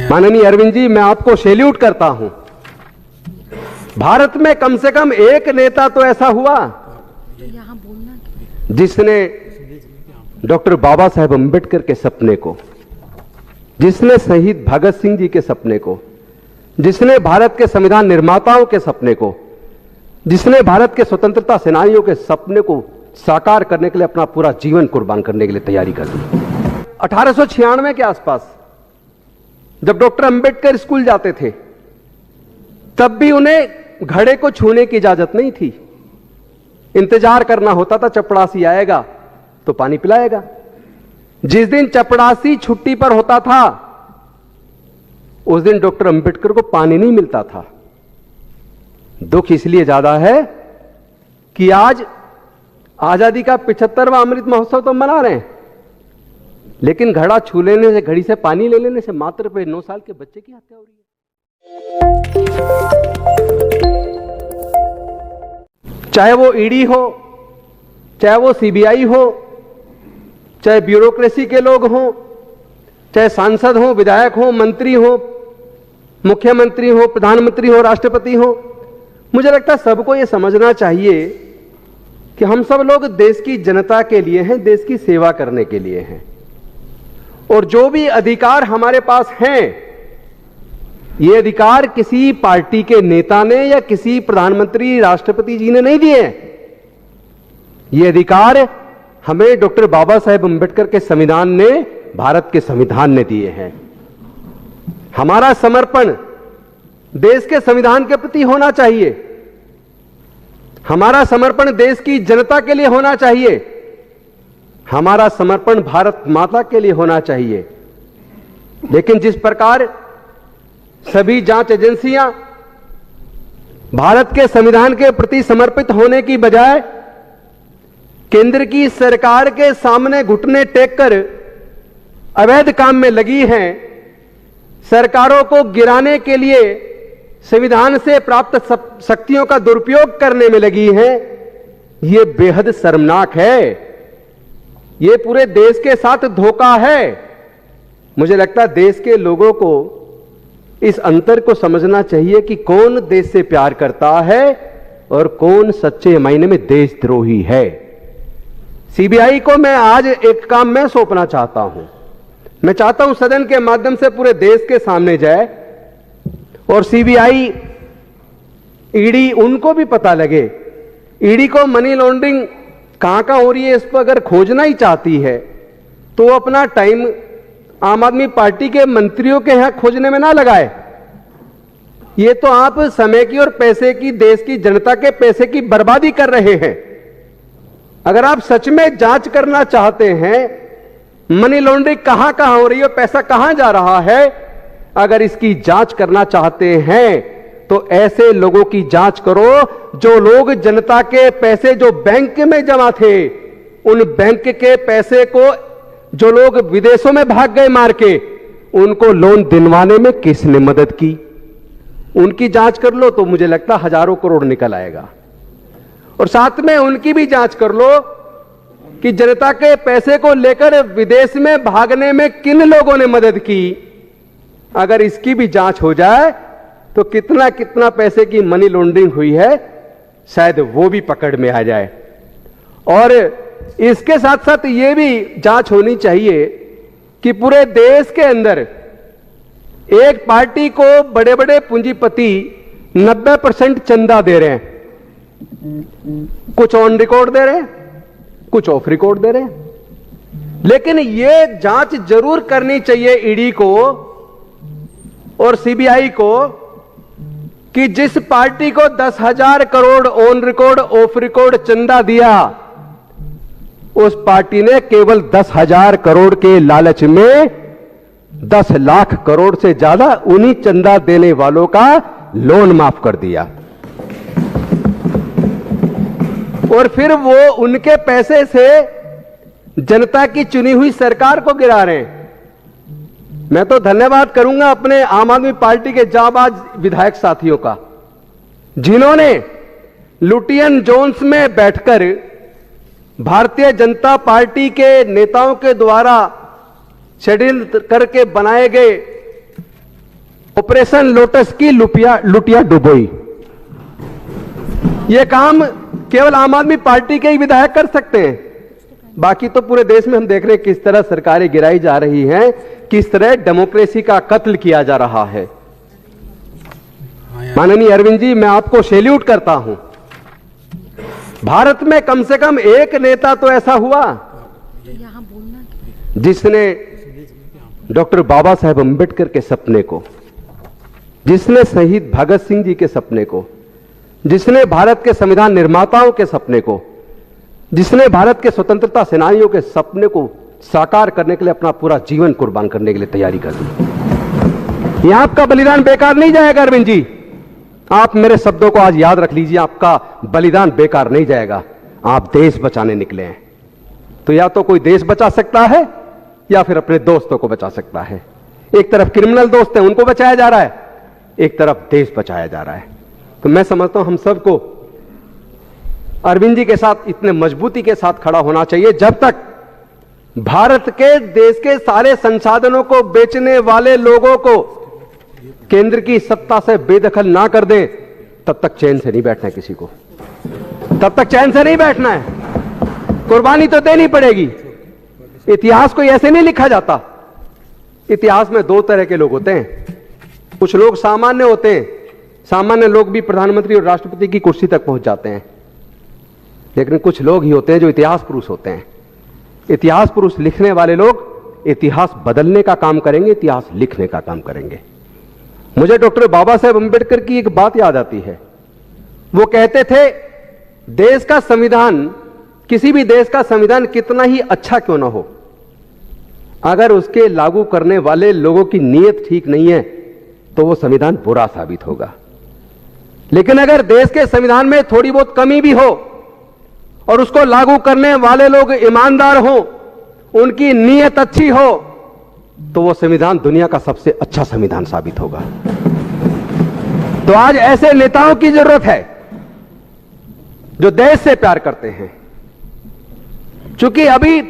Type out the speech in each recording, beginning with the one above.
माननीय अरविंद जी, मैं आपको सैल्यूट करता हूं। भारत में कम से कम एक नेता तो ऐसा हुआ जिसने डॉक्टर बाबा साहेब अंबेडकर के सपने को, जिसने शहीद भगत सिंह जी के सपने को, जिसने भारत के संविधान निर्माताओं के सपने को, जिसने भारत के स्वतंत्रता सेनानियों के सपने को साकार करने के लिए अपना पूरा जीवन कुर्बान करने के लिए तैयारी कर दी। 1896 के आसपास जब डॉक्टर अंबेडकर स्कूल जाते थे, तब भी उन्हें घड़े को छूने की इजाजत नहीं थी। इंतजार करना होता था, चपड़ासी आएगा तो पानी पिलाएगा। जिस दिन चपड़ासी छुट्टी पर होता था, उस दिन डॉक्टर अंबेडकर को पानी नहीं मिलता था। दुख इसलिए ज्यादा है कि आज आजादी का 75वां अमृत महोत्सव तो मना रहे हैं, लेकिन घड़ा छू लेने से, घड़ी से पानी ले लेने से मात्र पे 9 साल के बच्चे की हत्या हो रही है। चाहे वो ईडी हो, चाहे वो सीबीआई हो, चाहे ब्यूरोक्रेसी के लोग हों, चाहे सांसद हो, विधायक हो, मंत्री हो, मुख्यमंत्री हो, प्रधानमंत्री हो, राष्ट्रपति हो, मुझे लगता है सबको यह समझना चाहिए कि हम सब लोग देश की जनता के लिए हैं, देश की सेवा करने के लिए हैं। और जो भी अधिकार हमारे पास हैं, ये अधिकार किसी पार्टी के नेता ने या किसी प्रधानमंत्री, राष्ट्रपति जी ने नहीं दिए। ये अधिकार हमें डॉक्टर बाबा साहेब अंबेडकर के संविधान ने, भारत के संविधान ने दिए हैं। हमारा समर्पण देश के संविधान के प्रति होना चाहिए, हमारा समर्पण देश की जनता के लिए होना चाहिए, हमारा समर्पण भारत माता के लिए होना चाहिए। लेकिन जिस प्रकार सभी जांच एजेंसियां भारत के संविधान के प्रति समर्पित होने की बजाय केंद्र की सरकार के सामने घुटने टेक कर अवैध काम में लगी हैं, सरकारों को गिराने के लिए संविधान से प्राप्त शक्तियों का दुरुपयोग करने में लगी हैं, यह बेहद शर्मनाक है। यह पूरे देश के साथ धोखा है। मुझे लगता है देश के लोगों को इस अंतर को समझना चाहिए कि कौन देश से प्यार करता है और कौन सच्चे मायने में देशद्रोही है। सीबीआई को मैं आज एक काम मैं सौंपना चाहता हूं। मैं चाहता हूं सदन के माध्यम से पूरे देश के सामने जाए और सीबीआई, ईडी, उनको भी पता लगे। ईडी को मनी लॉन्ड्रिंग कहां हो रही है, इस पर अगर खोजना ही चाहती है तो अपना टाइम आम आदमी पार्टी के मंत्रियों के यहां खोजने में ना लगाए। ये तो आप समय की और पैसे की, देश की जनता के पैसे की बर्बादी कर रहे हैं। अगर आप सच में जांच करना चाहते हैं मनी लॉन्ड्रिंग कहां कहां हो रही है, पैसा कहां जा रहा है, अगर इसकी जांच करना चाहते हैं तो ऐसे लोगों की जांच करो जो लोग जनता के पैसे जो बैंक में जमा थे, उन बैंक के पैसे को जो लोग विदेशों में भाग गए मार के, उनको लोन दिलवाने में किसने मदद की, उनकी जांच कर लो तो मुझे लगता है हजारों करोड़ निकल आएगा। और साथ में उनकी भी जांच कर लो कि जनता के पैसे को लेकर विदेश में भागने में किन लोगों ने मदद की। अगर इसकी भी जांच हो जाए तो कितना कितना पैसे की मनी लॉन्ड्रिंग हुई है, शायद वो भी पकड़ में आ जाए। और इसके साथ साथ ये भी जांच होनी चाहिए कि पूरे देश के अंदर एक पार्टी को बड़े बड़े पूंजीपति 90% चंदा दे रहे हैं, कुछ ऑन रिकॉर्ड दे रहे हैं, कुछ ऑफ रिकॉर्ड दे रहे हैं। लेकिन ये जांच जरूर करनी चाहिए ईडी को और सीबीआई को कि जिस पार्टी को 10,000 crore on record, of record चंदा दिया, उस पार्टी ने केवल 10,000 करोड़ के लालच में 10 लाख करोड़ से ज्यादा उन्हीं चंदा देने वालों का लोन माफ कर दिया और फिर वो उनके पैसे से जनता की चुनी हुई सरकार को गिरा रहे हैं। मैं तो धन्यवाद करूंगा अपने आम आदमी पार्टी के जाबाज विधायक साथियों का, जिन्होंने लुटियन जोन्स में बैठकर भारतीय जनता पार्टी के नेताओं के द्वारा शेड्यूल करके बनाए गए ऑपरेशन लोटस की लुटिया डुबोई, यह काम केवल आम आदमी पार्टी के ही विधायक कर सकते हैं। बाकी तो पूरे देश में हम देख रहे हैं किस तरह सरकारें गिराई जा रही हैं, किस तरह डेमोक्रेसी का कत्ल किया जा रहा है। माननीय अरविंद जी, मैं आपको सैल्यूट करता हूं। भारत में कम से कम एक नेता तो ऐसा हुआ जिसने डॉक्टर बाबा साहेब अंबेडकर के सपने को, जिसने शहीद भगत सिंह जी के सपने को, जिसने भारत के संविधान निर्माताओं के सपने को, जिसने भारत के स्वतंत्रता सेनानियों के सपने को साकार करने के लिए अपना पूरा जीवन कुर्बान करने के लिए तैयारी कर दी। यह आपका बलिदान बेकार नहीं जाएगा अरविंद जी, आप मेरे शब्दों को आज याद रख लीजिए, आपका बलिदान बेकार नहीं जाएगा। आप देश बचाने निकले हैं, तो या तो कोई देश बचा सकता है या फिर अपने दोस्तों को बचा सकता है। एक तरफ क्रिमिनल दोस्त हैं, उनको बचाया जा रहा है, एक तरफ देश बचाया जा रहा है। तो मैं समझता हूं हम सबको अरविंद जी के साथ इतने मजबूती के साथ खड़ा होना चाहिए। जब तक भारत के देश के सारे संसाधनों को बेचने वाले लोगों को केंद्र की सत्ता से बेदखल ना कर दें, तब तक चैन से नहीं बैठना है किसी को, तब तक चैन से नहीं बैठना है। कुर्बानी तो देनी पड़ेगी। इतिहास को ऐसे नहीं लिखा जाता। इतिहास में दो तरह के लोग होते हैं, कुछ लोग सामान्य होते हैं, सामान्य लोग भी प्रधानमंत्री और राष्ट्रपति की कुर्सी तक पहुंच जाते हैं, लेकिन कुछ लोग ही होते हैं जो इतिहास पुरुष होते हैं। इतिहास पुरुष लिखने वाले लोग इतिहास बदलने का काम करेंगे, इतिहास लिखने का काम करेंगे। मुझे डॉक्टर बाबा साहेब अंबेडकर की एक बात याद आती है। वो कहते थे, देश का संविधान, किसी भी देश का संविधान कितना ही अच्छा क्यों ना हो, अगर उसके लागू करने वाले लोगों की नीयत ठीक नहीं है तो वो संविधान बुरा साबित होगा। लेकिन अगर देश के संविधान में थोड़ी बहुत कमी भी हो और उसको लागू करने वाले लोग ईमानदार हो, उनकी नीयत अच्छी हो, तो वो संविधान दुनिया का सबसे अच्छा संविधान साबित होगा। तो आज ऐसे नेताओं की जरूरत है जो देश से प्यार करते हैं। क्योंकि अभी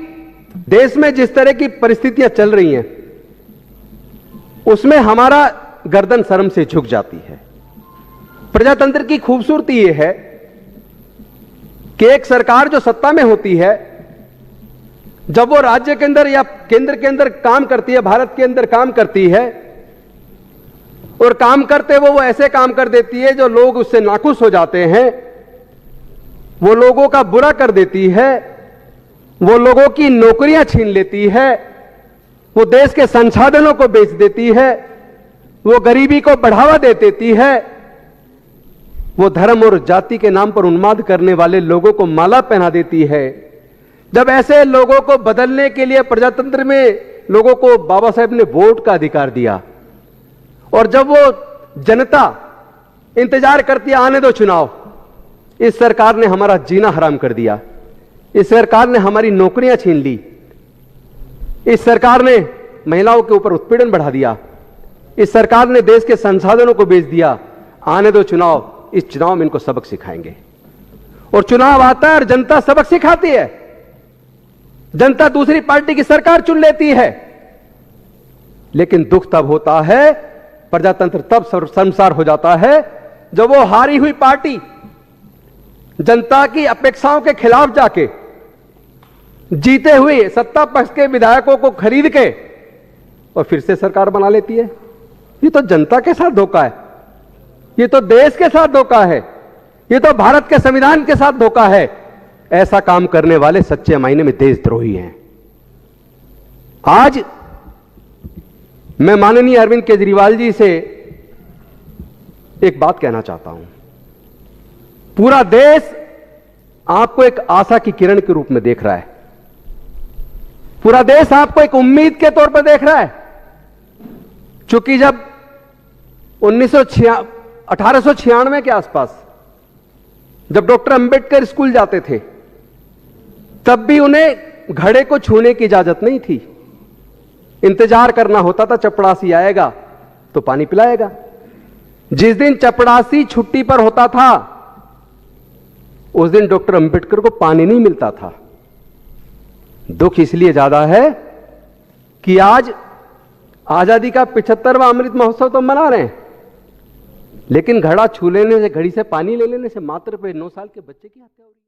देश में जिस तरह की परिस्थितियां चल रही हैं, उसमें हमारा गर्दन शर्म से झुक जाती है। प्रजातंत्र की खूबसूरती यह है कि एक सरकार जो सत्ता में होती है, जब वो राज्य के अंदर या केंद्र के अंदर काम करती है, भारत के अंदर काम करती है, और काम करते वो ऐसे काम कर देती है जो लोग उससे नाखुश हो जाते हैं, वो लोगों का बुरा कर देती है, वो लोगों की नौकरियां छीन लेती है, वो देश के संसाधनों को बेच देती है, वो गरीबी को बढ़ावा दे देती है, वो धर्म और जाति के नाम पर उन्माद करने वाले लोगों को माला पहना देती है। जब ऐसे लोगों को बदलने के लिए प्रजातंत्र में लोगों को बाबा साहेब ने वोट का अधिकार दिया, और जब वो जनता इंतजार करती है आने दो चुनाव, इस सरकार ने हमारा जीना हराम कर दिया, इस सरकार ने हमारी नौकरियां छीन ली, इस सरकार ने महिलाओं के ऊपर उत्पीड़न बढ़ा दिया, इस सरकार ने देश के संसाधनों को बेच दिया। आने दो चुनाव, इस चुनाव में इनको सबक सिखाएंगे। और चुनाव आता है और जनता सबक सिखाती है, जनता दूसरी पार्टी की सरकार चुन लेती है। लेकिन दुख तब होता है, प्रजातंत्र तब शर्मसार हो जाता है, जब वो हारी हुई पार्टी जनता की अपेक्षाओं के खिलाफ जाके जीते हुए सत्ता पक्ष के विधायकों को खरीद के और फिर से सरकार बना लेती है। ये तो जनता के साथ धोखा है, ये तो देश के साथ धोखा है, ये तो भारत के संविधान के साथ धोखा है। ऐसा काम करने वाले सच्चे मायने में देशद्रोही हैं। आज मैं माननीय अरविंद केजरीवाल जी से एक बात कहना चाहता हूं। पूरा देश आपको एक आशा की किरण के रूप में देख रहा है, पूरा देश आपको एक उम्मीद के तौर पर देख रहा है। चूंकि जब 1896 के आसपास जब डॉक्टर अंबेडकर स्कूल जाते थे, तब भी उन्हें घड़े को छूने की इजाजत नहीं थी। इंतजार करना होता था, चपड़ासी आएगा तो पानी पिलाएगा। जिस दिन चपड़ासी छुट्टी पर होता था, उस दिन डॉक्टर अंबेडकर को पानी नहीं मिलता था। दुख इसलिए ज्यादा है कि आज आजादी का 75वां अमृत महोत्सव तो मना रहे हैं, लेकिन घड़ा छू लेने से, घड़ी से पानी ले लेने से मात्र पे 9 साल के बच्चे की हत्या हो रही है।